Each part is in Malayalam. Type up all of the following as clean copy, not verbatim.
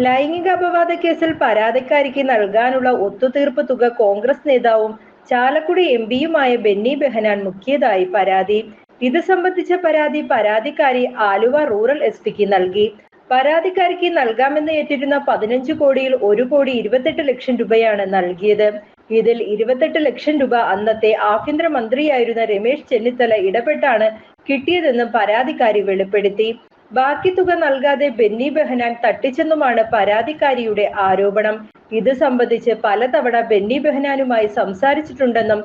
ലൈംഗിക അപവാദ കേസിൽ പരാതിക്കാരിക്ക് നൽകാനുള്ള ഒത്തുതീർപ്പ് തുക കോൺഗ്രസ് നേതാവും ചാലക്കുടി എംപിയുമായ ബെന്നി ബെഹനാൻ മുക്കിയതായി പരാതി. ഇത് സംബന്ധിച്ച പരാതി പരാതിക്കാരി ആലുവ റൂറൽ എസ്.പിക്ക് നൽകി. പരാതിക്കാരിക്ക് നൽകാമെന്ന് ഏറ്റിരുന്ന 15 കോടിയിൽ 1,28 ലക്ഷം രൂപയാണ് നൽകിയത്. ഇതിൽ 28 ലക്ഷം രൂപ അന്നത്തെ ആഭ്യന്തര മന്ത്രിയായിരുന്ന രമേശ് ചെന്നിത്തല ഇടപെട്ടാണ് കിട്ടിയതെന്നും പരാതിക്കാരി വെളിപ്പെടുത്തി. ബാക്കി തുക നൽകാതെ ബെന്നി ബെഹനാൻ തട്ടിച്ചെന്നുമാണ് പരാതിക്കാരിയുടെ ആരോപണം. ഇത് സംബന്ധിച്ച് പലതവണ ബെന്നി ബെഹനാനുമായി സംസാരിച്ചിട്ടുണ്ടെന്നും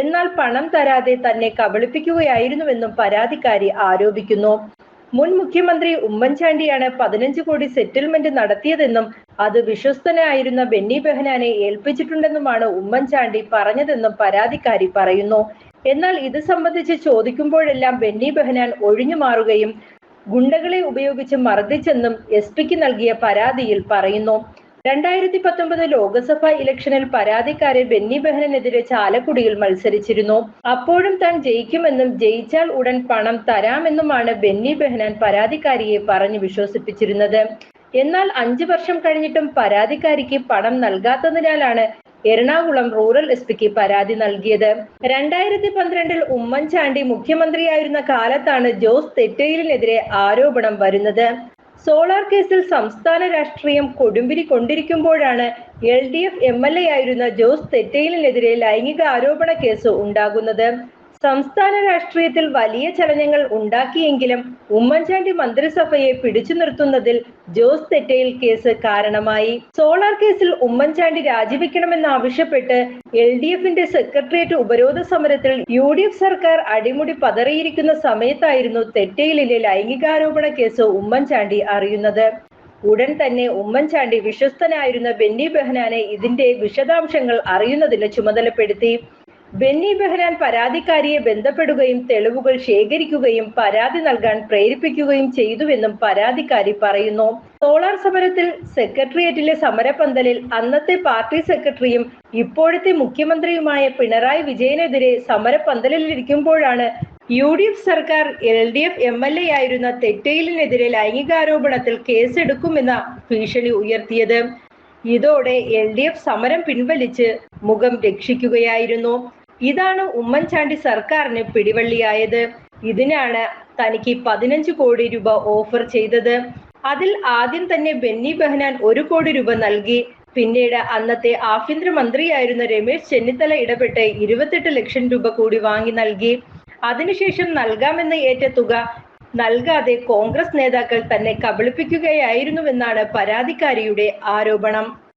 എന്നാൽ പണം തരാതെ തന്നെ കബളിപ്പിക്കുകയായിരുന്നുവെന്നും പരാതിക്കാരി ആരോപിക്കുന്നു. മുൻ മുഖ്യമന്ത്രി ഉമ്മൻചാണ്ടിയാണ് 15 കോടി സെറ്റിൽമെന്റ് നടത്തിയതെന്നും അത് വിശ്വസ്തനായിരുന്ന ബെന്നി ബെഹനാനെ ഏൽപ്പിച്ചിട്ടുണ്ടെന്നുമാണ് ഉമ്മൻചാണ്ടി പറഞ്ഞതെന്നും പരാതിക്കാരി പറയുന്നു. എന്നാൽ ഇത് സംബന്ധിച്ച് ചോദിക്കുമ്പോഴെല്ലാം ബെന്നി ബെഹനാൻ ഒഴിഞ്ഞു മാറുകയും ഗുണ്ടകളെ ഉപയോഗിച്ച് മർദ്ദിച്ചെന്നും എസ്.പിക്ക് നൽകിയ പരാതിയിൽ പറയുന്നു. 2019 ലോക്സഭാ ഇലക്ഷനിൽ പരാതിക്കാരൻ ബെന്നി ബെഹനാനെതിരെ ചാലക്കുടിയിൽ മത്സരിച്ചിരുന്നു. അപ്പോഴും താൻ ജയിക്കുമെന്നും ജയിച്ചാൽ ഉടൻ പണം തരാമെന്നുമാണ് ബെന്നി ബെഹനാൻ പരാതിക്കാരിയെ പറഞ്ഞു വിശ്വസിപ്പിച്ചിരുന്നത്. എന്നാൽ 5 വർഷം കഴിഞ്ഞിട്ടും പരാതിക്കാരിക്ക് പണം നൽകാത്തതിനാലാണ് എറണാകുളം റൂറൽ എസ്.പിക്ക് പരാതി നൽകിയത്. 2012 ഉമ്മൻചാണ്ടി മുഖ്യമന്ത്രിയായിരുന്ന കാലത്താണ് ജോസ് തെറ്റയിലിനെതിരെ ആരോപണം വരുന്നത്. സോളാർ കേസിൽ സംസ്ഥാന രാഷ്ട്രീയം കൊടുമ്പിരി കൊണ്ടിരിക്കുമ്പോഴാണ് LDF MLA ആയിരുന്ന ജോസ് തെറ്റയിലിനെതിരെ ലൈംഗിക ആരോപണ കേസ് ഉണ്ടാകുന്നത്. സംസ്ഥാന രാഷ്ട്രീയത്തിൽ വലിയ ചലനങ്ങൾ ഉണ്ടാക്കിയെങ്കിലും ഉമ്മൻചാണ്ടി മന്ത്രിസഭയെ പിടിച്ചു നിർത്തുന്നതിൽ ജോസ് തെറ്റയിൽ കേസ് കാരണമായി. സോളാർ കേസിൽ ഉമ്മൻചാണ്ടി രാജിവെക്കണമെന്നാവശ്യപ്പെട്ട് LDFന്റെ സെക്രട്ടേറിയറ്റ് ഉപരോധ സമരത്തിൽ UDF സർക്കാർ അടിമുടി പതറിയിരിക്കുന്ന സമയത്തായിരുന്നു തെറ്റയിലിലെ ലൈംഗികാരോപണ കേസ് ഉമ്മൻചാണ്ടി അറിയുന്നത്. ഉടൻ തന്നെ ഉമ്മൻചാണ്ടി വിശ്വസ്തനായിരുന്ന ബെന്നി ബെഹനാനെ ഇതിന്റെ വിശദാംശങ്ങൾ അറിയുന്നതിന് ചുമതലപ്പെടുത്തി. ബെന്നി ബെഹനാൻ പരാതിക്കാരിയെ ബന്ധപ്പെടുകയും തെളിവുകൾ ശേഖരിക്കുകയും പരാതി നൽകാൻ പ്രേരിപ്പിക്കുകയും ചെയ്തുവെന്നും പരാതിക്കാരി പറയുന്നു. സോളാർ സമരത്തിൽ സെക്രട്ടേറിയറ്റിലെ സമരപന്തലിൽ അന്നത്തെ പാർട്ടി സെക്രട്ടറിയും ഇപ്പോഴത്തെ മുഖ്യമന്ത്രിയുമായ പിണറായി വിജയനെതിരെ സമരപന്തലിലിരിക്കുമ്പോഴാണ് UDF സർക്കാർ LDF MLA ആയിരുന്ന തെറ്റയിലിനെതിരെ ലൈംഗികാരോപണത്തിൽ കേസെടുക്കുമെന്ന ഭീഷണി ഉയർത്തിയത്. ഇതോടെ LDF സമരം പിൻവലിച്ച് മുഖം രക്ഷിക്കുകയായിരുന്നു. ഇതാണ് ഉമ്മൻചാണ്ടി സർക്കാരിന് പിടിവള്ളിയായത്. ഇതിനാണ് തനിക്ക് 15 കോടി രൂപ ഓഫർ ചെയ്തത്. അതിൽ ആദ്യം തന്നെ ബെന്നി ബെഹനാൻ 1 കോടി രൂപ നൽകി. പിന്നീട് അന്നത്തെ ആഭ്യന്തര മന്ത്രിയായിരുന്ന രമേശ് ചെന്നിത്തല ഇടപെട്ട് 28 ലക്ഷം രൂപ കൂടി വാങ്ങി നൽകി. അതിനുശേഷം നൽകാമെന്ന് ഏറ്റ തുക നൽകാതെ കോൺഗ്രസ് നേതാക്കൾ തന്നെ കബളിപ്പിക്കുകയായിരുന്നുവെന്നാണ് പരാതിക്കാരിയുടെ ആരോപണം.